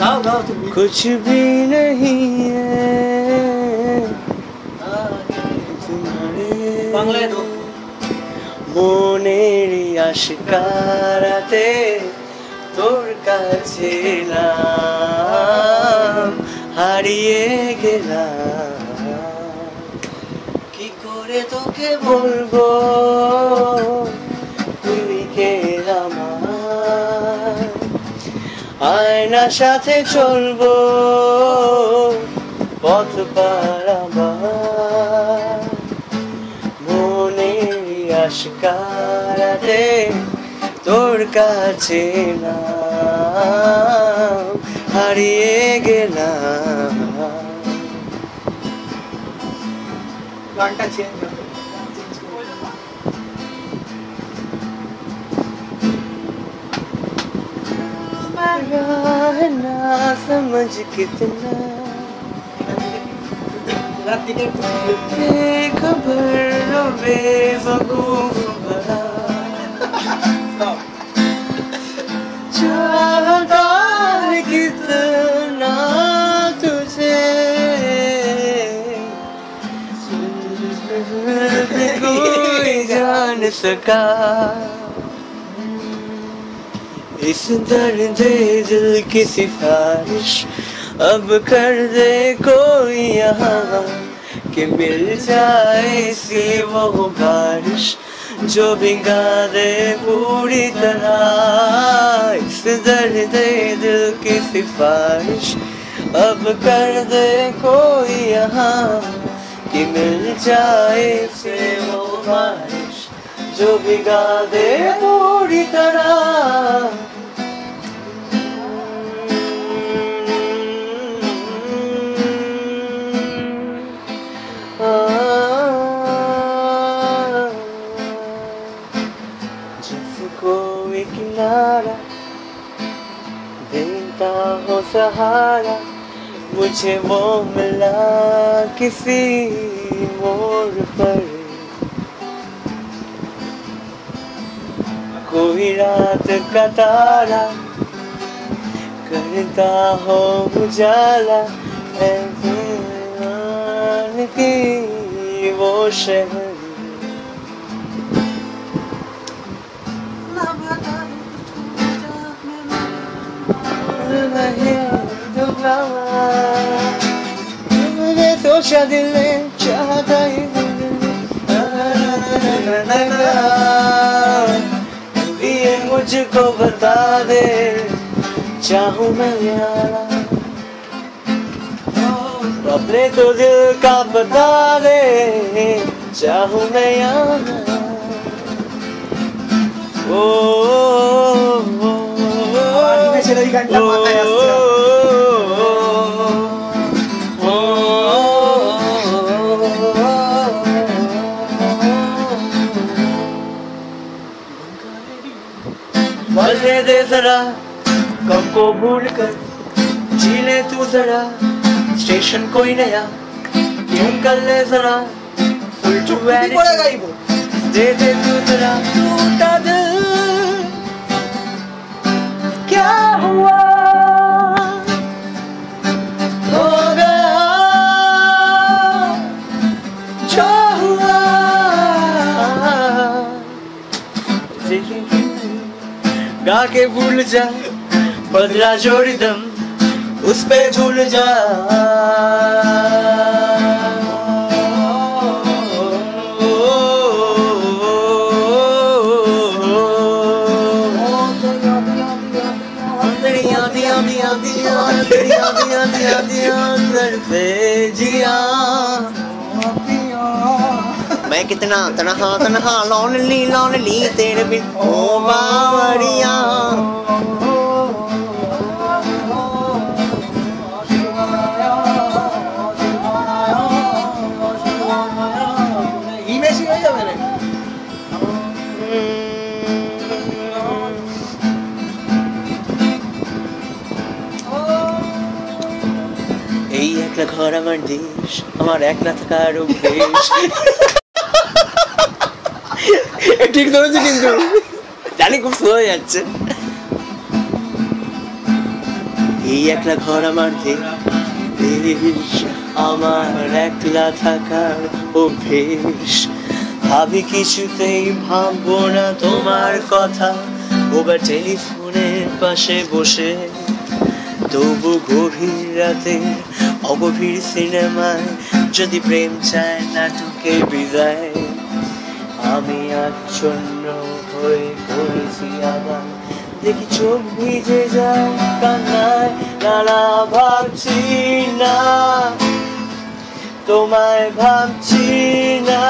गाओ गाओ तुम भी। कुछ भी नहीं है বাংলায় দো। মনের আশকারাতে তোর কাছে এলাম, হারিয়ে গেলাম। কি করে তোকে বলবো তুই কে আমার, আয়নার সাথে চলবো পথ পারাবার, মনের আশকারাতে তোর কাছে না হারিয়ে গেলাম। গানটা চেঞ্জ হবে। ना समझ कितना खबर बेवकूफ बड़ा चाहता है कितना तुझे, कोई जान सका इस दर्द दिल की सिफारिश, अब कर दे कोई यहाँ कि मिल जाए सी वो बारिश जो भिगा दे पूरी तरह। इस दर्द दिल की सिफारिश, अब कर दे कोई यहाँ कि मिल जाए से वो बारिश जो भिगा दे पूरी तरह। जिसको एक किनारा देता हो सहारा, मुझे वो मिला किसी मोड़ पर। कोई रात का तारा करता हो उजाला, की वो शहर मुझे सोचा दिल ने चाहता ही ये मुझको बता दे, चाहूं मैं यारा अपने तो दिल का बता दे, चाहूं मैं यारा। ओ ছেলে এই গানটা মাথায় আসছে। मजे दे जरा कब को भूल कर, जी ले तू जरा स्टेशन कोई नया, क्यों कर ले जरा फुल टू কি করে গাইবো? दे दे तू जरा टूटा दिल क्या हुआ हो गया जो हुआ, गा के भूल जा बदला जोड़ी दम उस पे झूल जा। मैं कितना तनहा तनहा लॉनली तेरे बिन ओ बावड़िया। ইমেজি হয়ে যাবে রে। এই একলা ঘর আমার দেশ, আমার একলা থাকার অভ্যেস। ঠিক ধরেছি কিন্তু জানি খুব স্লো হয়ে যাচ্ছে। এই একলা ঘর আমার দেশ, আমার একলা থাকার অভ্যেস। ভাবি কিছুতেই ভাববো না তোমার কথা, ওবার টেলিফোনের পাশে বসে। তবু গভীর রাতে অগভীর সিনেমায় যদি প্রেম চায় নাটকের বিদায়, আমি আচ্ছন্ন হয়ে পড়েছি আবার। দেখি চোখ ভিজে যায় কান্নায়, নানা ভাবছি না তোমায়, ভাবছি না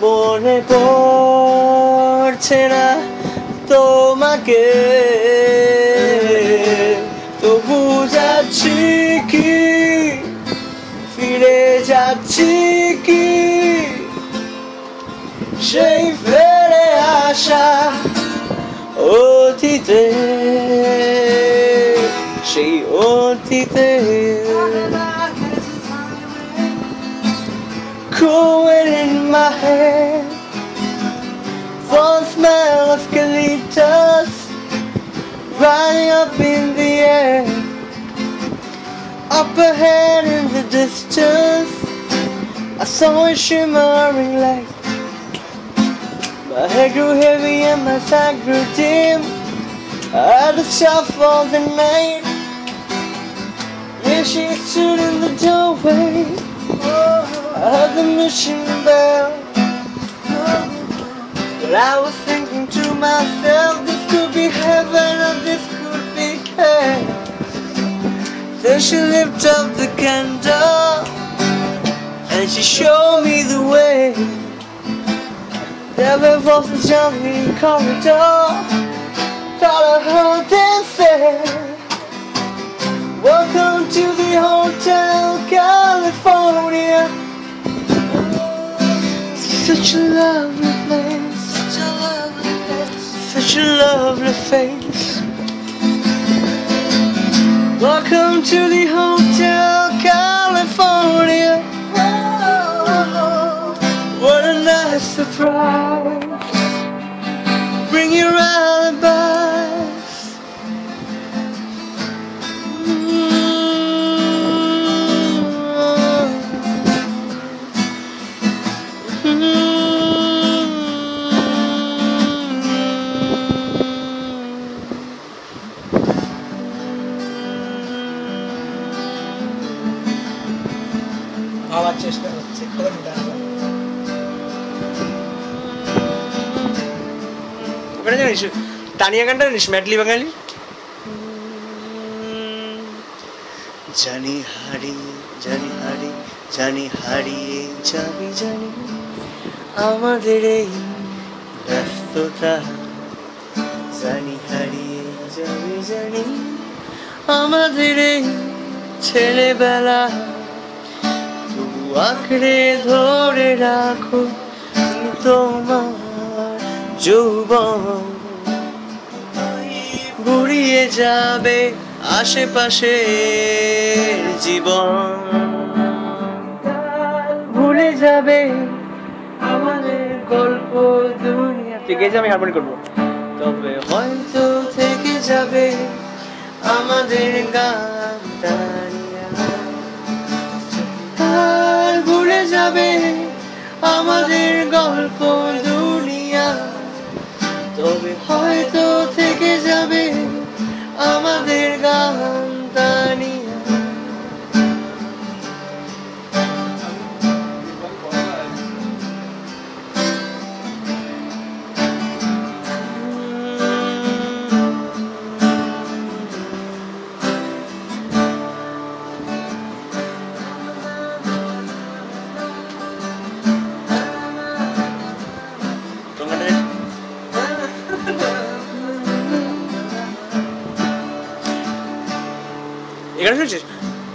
মনে পড়ছে না তোমাকে। তবু যাচ্ছি কি, ফিরে যাচ্ছি কি সেই ফেরে আসা অতীতে, সেই অতীতে। Cool in my head, fond smell of eucalyptus rising up in the air. Up ahead in the distance, I saw a shimmering light. My head grew heavy and my sight grew dim. I had to stop for the night. When she stood in the doorway, I heard the mission bell. But I was thinking to myself, this could be heaven or this could be hell. Then she lifted up the candle and she showed me the way. There were voices down the corridor, thought I heard them say, welcome to the Hotel California. Such a lovely place, such a lovely place, such a lovely face. Welcome to the Hotel California. What a nice surprise. Bring your alibis. ভাবার চেষ্টা হচ্ছে কোনটা। ওখানে জানিস তানিয়া গানটা জানিস, ম্যাটলি বাঙালি। জানি হারিয়ে জানি হারিয়ে জানি হারিয়ে যাবি, জানি আমাদের এই ব্যস্ততা। জানি হারিয়ে যাবি, জানি আমাদের এই ছেলেবেলা। তবু আঁকড়ে ধরে রাখো তোমার যৌবন। ঘুরিয়ে যাবে আশেপাশের জীবন, ভুলে যাবে আমাদের গল্প দুনিয়া। ঠিক আছে, আমি হারমোনি করবো। তবে হয়তো থেকে যাবে আমাদের গান টানিয়া, আর ভুলে যাবে আমাদের গল্প দুনিয়া। তবে হয়তো থেকে যাবে আমাদের গান টানিয়া।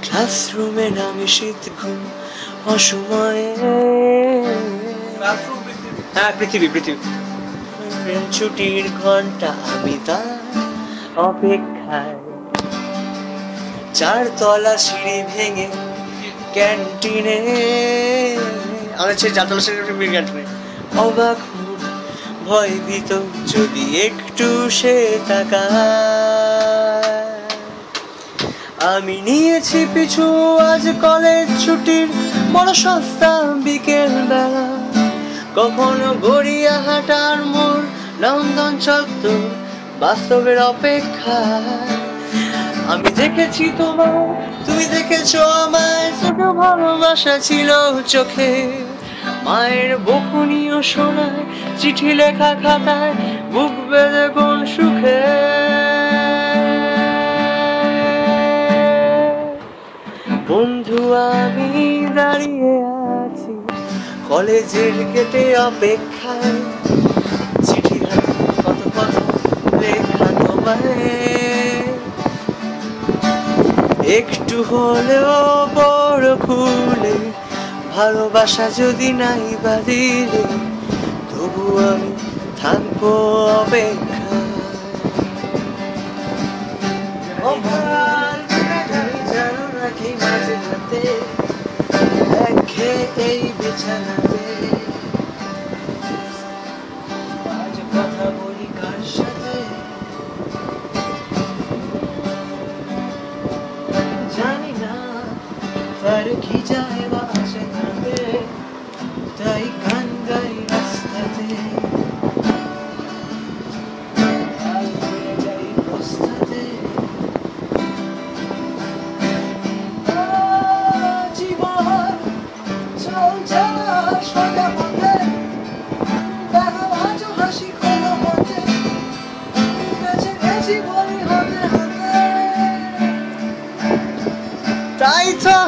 ক্লাসরুমে নামে শীত ঘুম অসময়ে। হ্যাঁ, পৃথিবী পৃথিবী। ছুটির ঘন্টা আমি তার অপেক্ষায়, 4 তলা সিঁড়ি ভেঙে ক্যান্টিনে। আমাদের 4 তলা সিঁড়ি ক্যান্টিনে অবাক ভয়ভীত যদি একটু সে তাকায়। আমি নিয়েছি পিছু আজ কলেজ ছুটির বড় সস্তা বিকেল বেলা, কখনো গড়িয়াহাটার মোড়, লন্ডন চত্বর, বাস্তবের অপেক্ষা। আমি দেখেছি তোমায়, তুমি দেখেছো আমায়, ছোট ভালোবাসা ছিল চোখে। মায়ের বকুনিও শোনায়, চিঠি লেখা খাতায়, বুক বেঁধে কোন সুখে। বন্ধু আমি দাঁড়িয়ে আছি কলেজের গেটে অপেক্ষায়, চিঠি হাতে কত কত লেখা তোমায়। একটু হলেও বড় খুলে ভালোবাসা যদি নাই বাদিলে, তবু আমি থাকবো অপেক্ষায়। জানো নাকি মাঝে রাতে একঘেয়ে এই বিছানাতে আজ কথা বলি কার সাথে, জানি না তার কি যায় বা আসে তাতে, তাই গান গাই রাস্তাতে, আর হয়ে যাই বস্তাতে। জীবন চলছে সোজা পথে, দেখো আজও হাসি কোনো মতে, বেঁচে গেছি বলি হতে হতে। তাই তো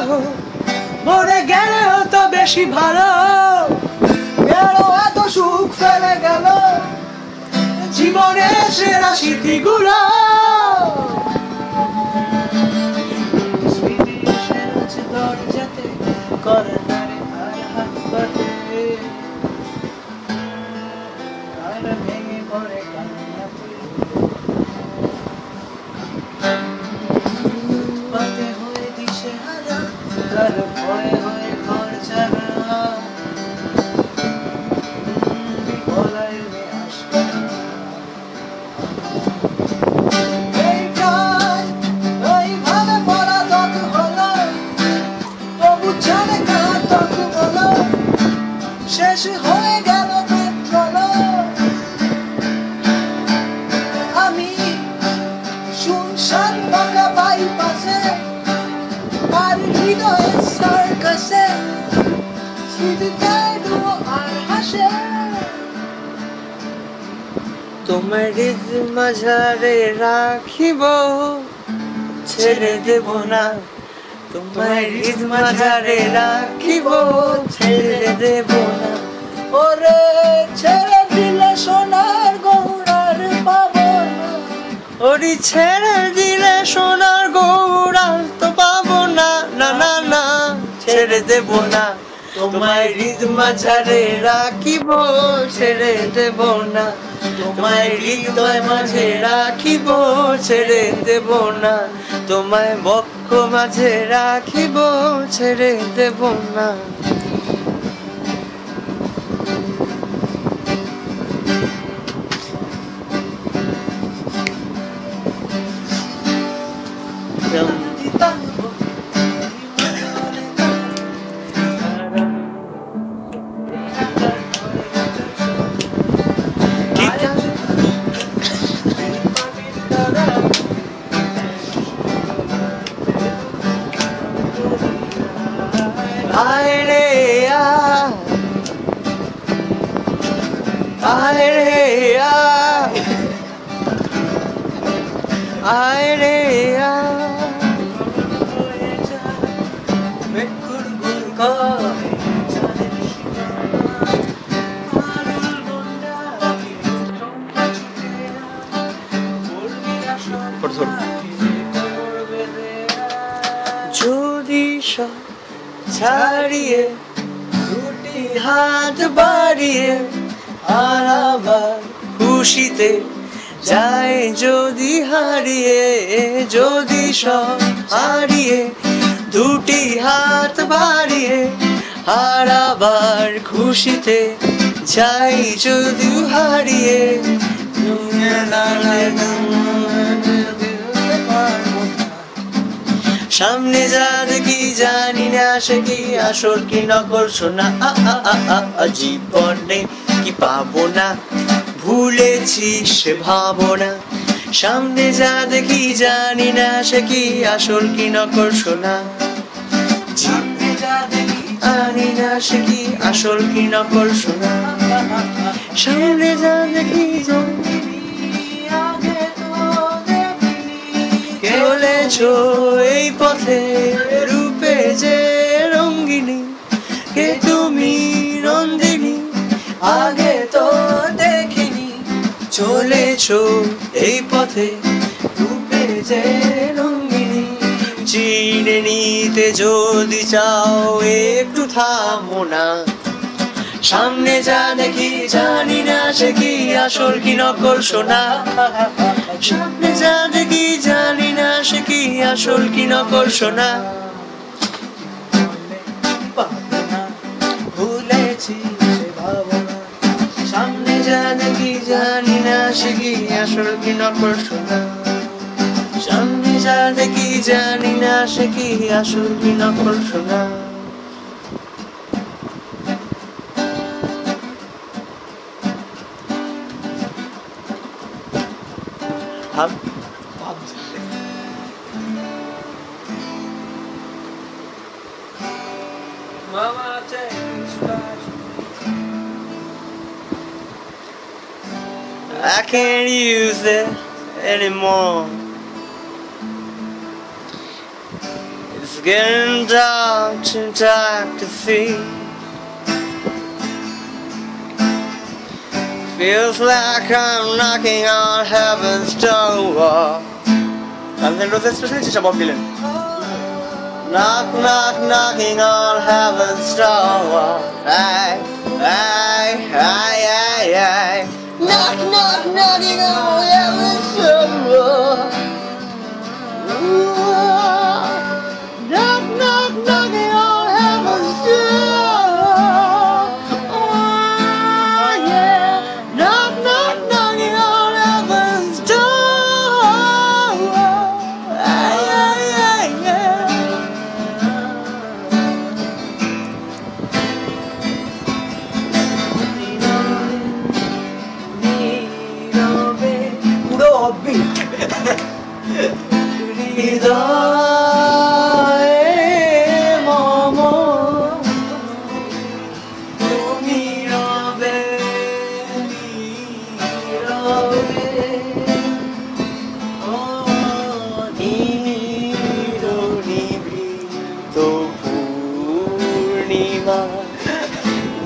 মরে গেলে হতো বেশি ভালো, গেল এত সুখ ফেলে গেল জীবনের সেরা স্মৃতিগুলো। স্মৃতি এসে আছে দরজাতে, করে নারে আর হাত পাতে, আর ভেঙে পড়ে কান্নাতে। পাতে হয়ে দিশে হারা, তার ভয়ে হয়ে ঘর ছাড়া, পলায়নে আসবে না। এইটাই এইভাবে পড়া তত হলো, তবু জানে কার তত হলো, শেষ হয়ে গেল পেট্রোল। আমি শুনশান বাঁকা বাইপাসে, আর হৃদয়ের সার্কাসে, স্মৃতিটাই ডুবো আর হাসে। তোমার হৃদ মাঝারে রাখিব, ছেড়ে দেব না। তোমার হৃদ মাঝারে রাখিব, ছেড়ে দেব না। ওরে ছেড়ে দিলে সোনার গৌড়ার পাবো না, ওরে ছেড়ে দিলে সোনার গৌড়ার তো পাবো না। না না না, ছেড়ে দেব না। তোমায় হৃদ মাঝারে রাখিব, ছেড়ে দেব না। তোমায় হৃদয় মাঝে রাখিব, ছেড়ে দেব না। তোমায় বক্ষ মাঝে রাখিব, ছেড়ে দেব না। আয় রে আয় রে আয় রে যদি সব ছাড়িয়ে দুটি হাত বাড়িয়ে আর আবার খুশিতে যায় যদি হারিয়ে, যদি সব হারিয়ে দুটি হাত বাড়িয়ে আর আবার খুশিতে যাই যদি হারিয়ে, সামনে যা দেখি জানি না সে কি আসল কি নকল সোনা জীবনে কি পাবো না ভুলেছি সে ভাবনা সামনে যা দেখি জানি না সে কি আসল কি নকল সোনা সামনে যা দেখি জানি না সে কি আসল কি নকল সোনা সামনে যা দেখি চলেছো এই পথে রূপে যে রঙ্গিনী কে তুমি নন্দিনী আগে তো দেখিনি চলেছো এই পথে রূপে যে রঙ্গিনী চিনে নিতে যদি চাও একটু থামো না সামনে যা দেখি জানি না সে কি আসল কি নকল সোনা সামনে যা দেখি জানি না সে কি আসল কি নকল সোনা ভুলেছি সে ভাবনা সামনে যা দেখি জানি না সে কি আসল কি নকল সোনা সামনে যা দেখি জানি না সে কি আসল কি নকল সোনা Mama, take I can't use it anymore. It's getting dark, too dark to see. Feels like I'm knocking on heaven's door. Something to this is Bob Dylan. Knock, knock, knocking on heaven's door. Aye, aye, aye, aye, aye. Knock, knock, knocking on heaven's door. Knock, knock, knocking on heaven's door. Oh, yeah. Knock, knock, knocking on heaven's door. Aye, aye, aye, yeah. পুরো offbeat তুমি রবে নিভৃত পূর্ণিমা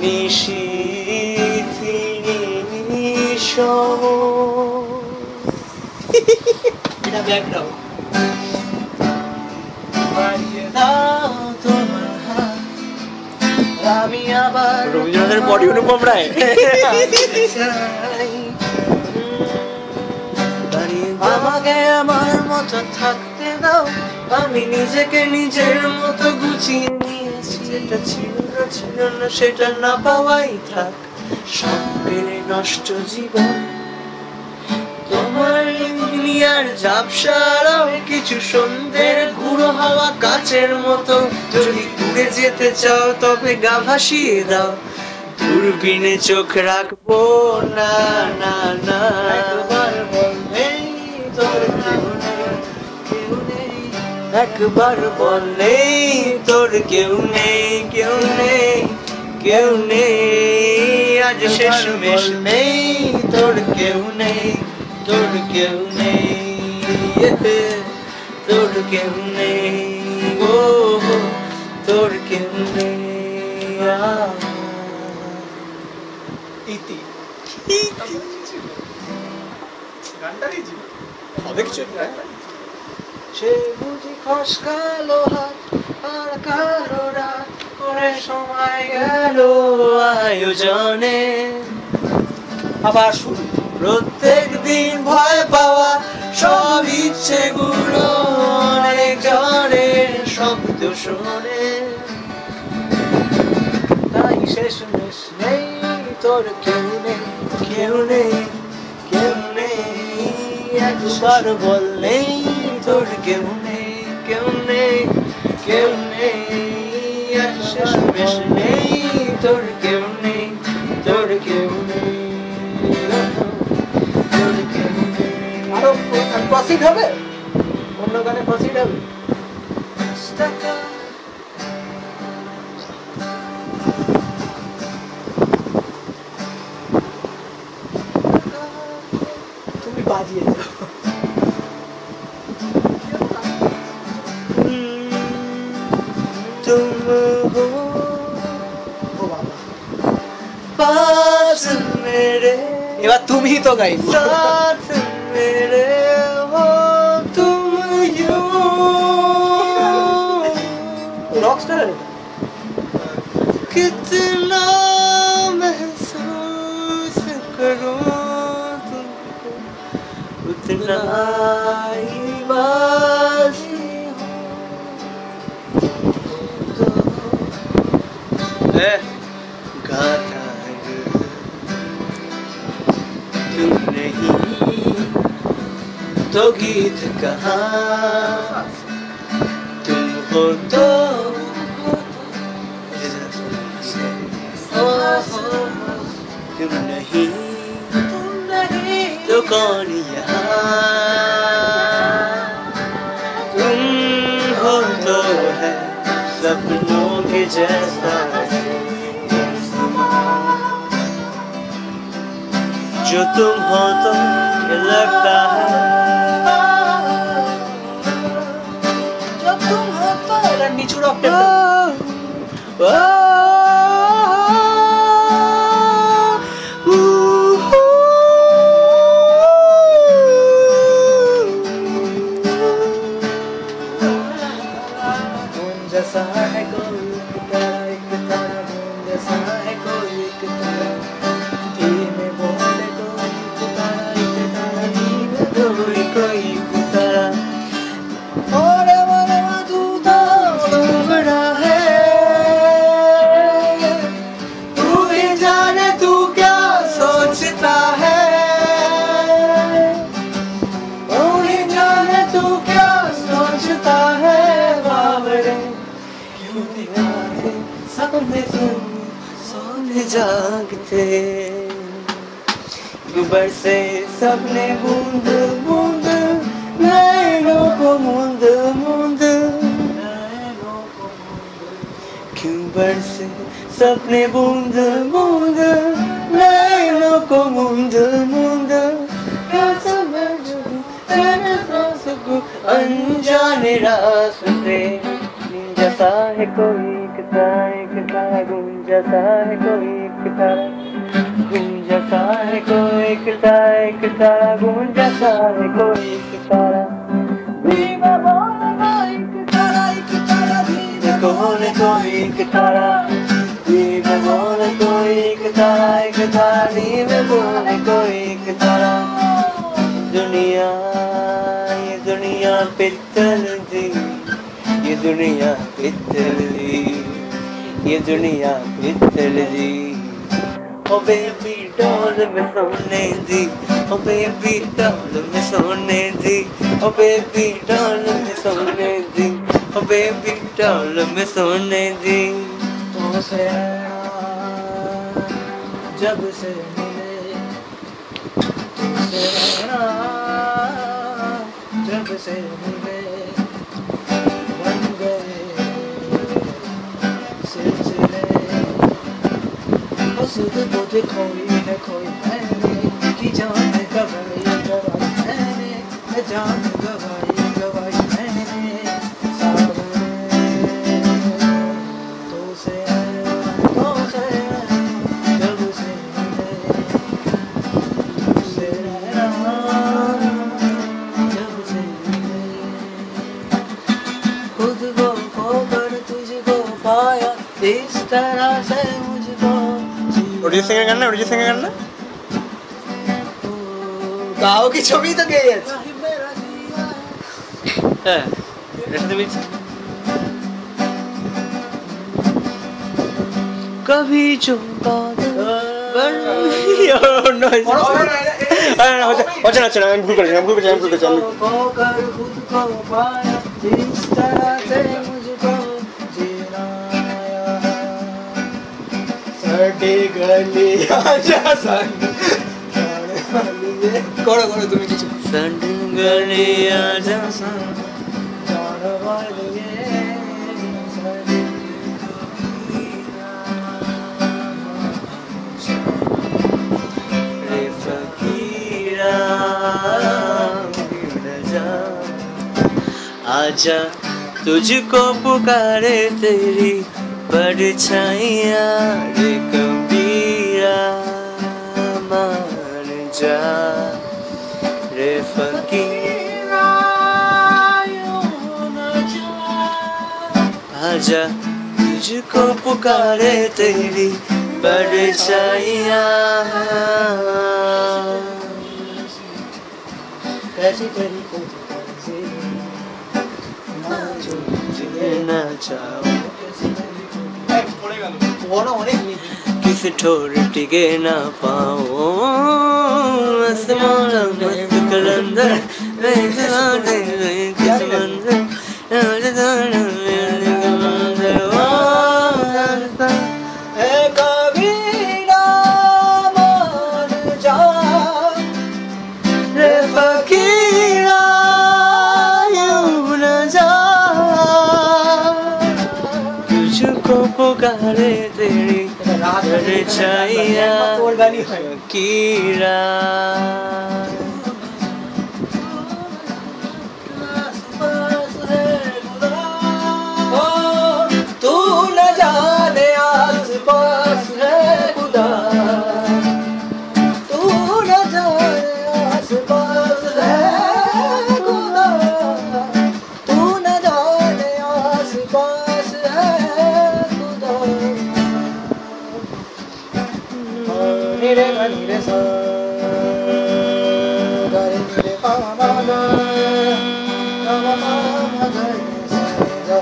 নিশীথিনী সম এটা background দাও তোমার হাত আমি আবার রবীন্দ্রনাথের বডি অনুপম রায় আমাকে আমার মতো থাকতে দাও আমি নিজেকে নিজের মতো গুছিয়ে নিয়েছি যেটা ছিল না সেটা না পাওয়াই থাক সব পেরে নষ্ট জীবন তোমার দুনিয়ার ঝাপসারাও কিছু সন্ধ্যের গুঁড়ো হাওয়া কাচের মতো যদি দূরে যেতে চাও তবে গা ভাসিয়ে দাও দূরবীনে চোখ রাখবো না না না একবার বললেই তোর কেউ নেই একবার বললেই তোর কেউ নেই কেউ নেই কেউ নেই আজ শেষ মেশ নেই তোর কেউ নেই তোর কেউ নেই তোর কেউ নেই ও তোর কেউ নেই ইতি গানটারই ছিল হবে কিছু সে বুঝি খসকালো হাত আর কালো রাত করে সময় গেল আয়োজনে আবার শুরু প্রত্যেক দিন ভয় পাওয়া সব ইচ্ছেগুলো অনেক জনের শব্দ শোনে তাই শেষ মেশ নেই তোর কেউ নেই কেউ নেই কেউ নেই একবার বললেই তোর কেউ নেই কেউ নেই কেউ নেই আর শেষমেশ নেই তোর কেউ নেই তোর কেউ নেই তোর কেউ নেই আরো প্রসিড হবে অন্য গানে প্রসিড হবে তুমি বাজিয়ে যাও तुम हो ও বাবা पास मेरे এবার তুমিই তো গাইবো साथ मेरे हो तुम यूं রকস্টার कितना महसूस करूं तुमको उतना ही वासी हो गाता है तुम नहीं तो गीत कहाँ तुम हो तो तुम नहीं तो कौन यहाँ तुम हो तो है सपनों के जैसा जो तुम हो तो ये लगता है जो तुम हो तो নিচু রক जैसा है कोई एक तारा जैसा है कोई एक तारा धीमे बोले कोई तारा धीमे बोले कोई तारा और तू तो बड़ा है तू ही जाने तू क्या सोचता है तू ही जाने तू क्या सोचता है बाबरे क्यों दिखाते सपने तुम सोने जागते बरसे सपने बूंद बूंद नैनों को मूंद मूंद क्यों बरसे सपने बूंद बूंद नैनों को मूंद मूंद क्या समझूं तेरे सांसों अनजाने रास्ते जैसा है कोई तारा गुम जैसा है कोई तारा गुम जैसा है कोई तारा गुम जैसा है कोई तारा धीमे बोले कोई तारा धीमे बोले कोई तारा धीमे बोले कोई तारा दुनिया ये दुनिया पित्तल दी ये दुनिया पित्तल दी ये दुनिया पित्तल दी ओ बेबी डॉल में सोने दी ओ बेबी डॉल में सोने दी ओ बेबी डॉल में सोने दी ओ बेबी डॉल में सोने दी तुमसे जब से मिले तुमसे जब से मिले बन गए सिलसिले खुद बुध खोई है कोई मैंने कि जान गवाई मैंने जान गवाई मैंने तो से जब से मिले तुमसे जब से मिले खुद को खोकर तुझको पाया इस तरह से मुझको অরিজিৎ সিং এর গান না অরিজিৎ সিং এর গান না গাও কি ছবি তো গেয়ে আছে হ্যাঁ এটা তুমি कभी जो बादल अच्छा আমি ভুল করেছি खोकर खुद को पाया इस तरह से मुझको साढ़े गली आजा संग करो करो तुम्हें किसी साढ़े गली आजा संग जाने वाले रे फकीरा आजा तुझको पुकारे तेरी परछाइया रे कबीरा मान जा रे फकीरा आजा तुझको पुकारे तेरी परछाइया कैसी तरीकों से ना चाहो किस ठोर टिके ना पाओ आसमान मस्त कलंदर किस मंजर कबीरा मान जा रे फकीरा यूं न जा तुझको पुकारे तेरी परछाइया फकीरा तू न जाने आस पास है खुदा तू न जाने आस पास है खुदा तू न जाने आस पास है खुदा निरे निरे सा गरे निरे पा मा गा मा मा गा सा गा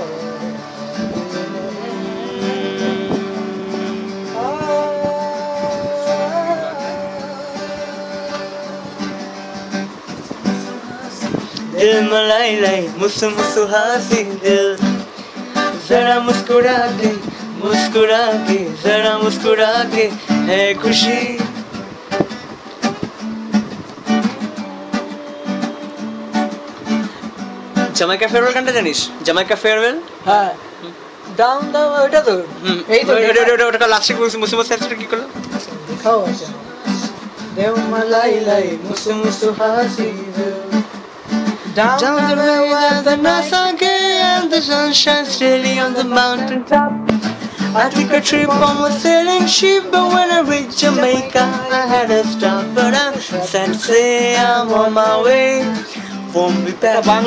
दिल मलाई लाई मुसु मुसु हासी दिल जरा मुस्कुरा के जरा मुस्कुरा के है खुशी জামাইকা ফেয়ারওয়েল গানটা জানিস জামাইকা ফেয়ারওয়েল হ্যাঁ ডাউন ডাউন ওটা তো এই তো ওটা লাস্টে মুসু মুসু হাসিটা কি করলো দেখাও আছে দেও মালাই লাই মুসু মুসু হাসি down the way where the nights are gay and the sun shines steady on the mountain top. I took a trip on a sailing ship, but when I reached Jamaica, I had to stop. But I'm sad to say I'm on my way. Won't be back. My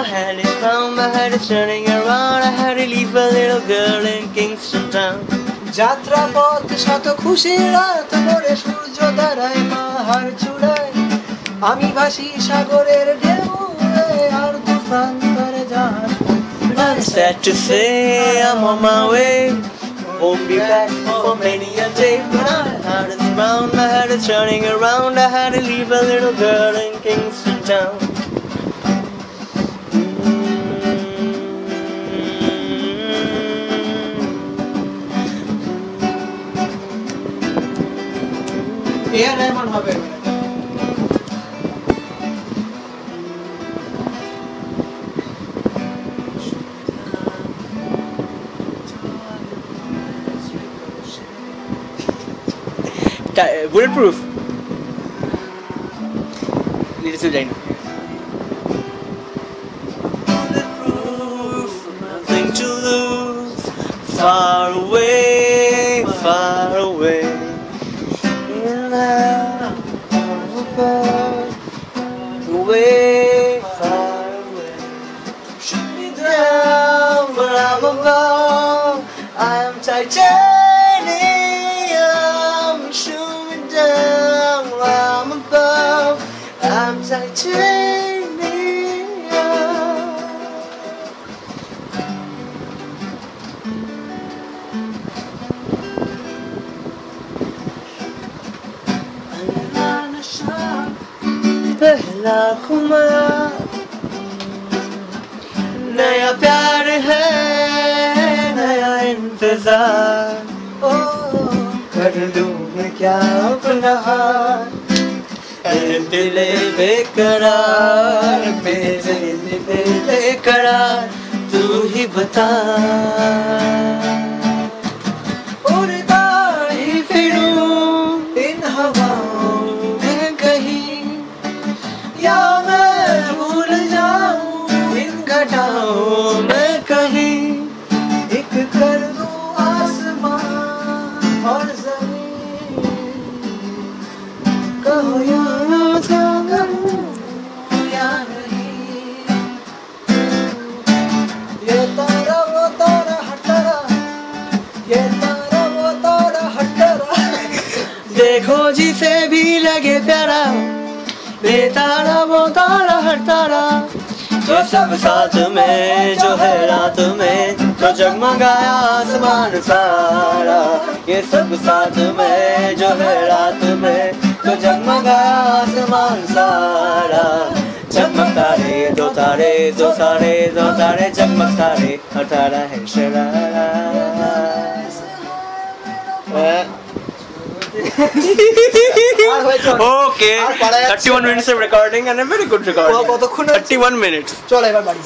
head is round, my head is turning around. I had to leave a little girl in Kingston town. যাত্রা পথ শত খুশি রাত মোরে সূর্য দাঁড়ায় পাহাড় চূড়ায় আমি ভাসি সাগরের ঢেউয়ে আর তুফান করে জাহাজ I'm sad to say I'm on my way won't be back for many a day but my heart is round my head is turning around I had to leave a little girl in Kingston town Yeah, Rahman হবে bulletproof leadership जाइना bulletproof nothing to lose far away in away far away shoot me down but I'm above I am titanium shoot me down while I'm above I'm titanium पहला खुमारा नया प्यार है नया इंतजार ओ कर लूं मैं क्या अपना हाल, दिले बेकरार मेरे दिले बेकरार तू ही बता। उड़ता ही फिरूं इन हवाओं में कहीं, या मैं भूल जाऊं इन घटाओं में कहीं। एक कर दूं आसमान और जमीन, कहो या क्या करूं या नहीं। ये तारा वो तारा हटरा, ये तारा वो तारा हटरा, देखो जिसे भी लगे प्यारा, बेतारा वो तारा हर तारा, जो सब साथ में जो है रात में, जो जगमगाया आसमान सारा। ये सब साथ में जो है रात में, जो जगमगाया आसमान सारा। जगमग तारे दो तारे दो तारे दो तारे, जगमग तारे हर तारा है sharara. Okay, 31 minutes of recording and a very good recording. 31 minutes. চলো এবার বাড়ি।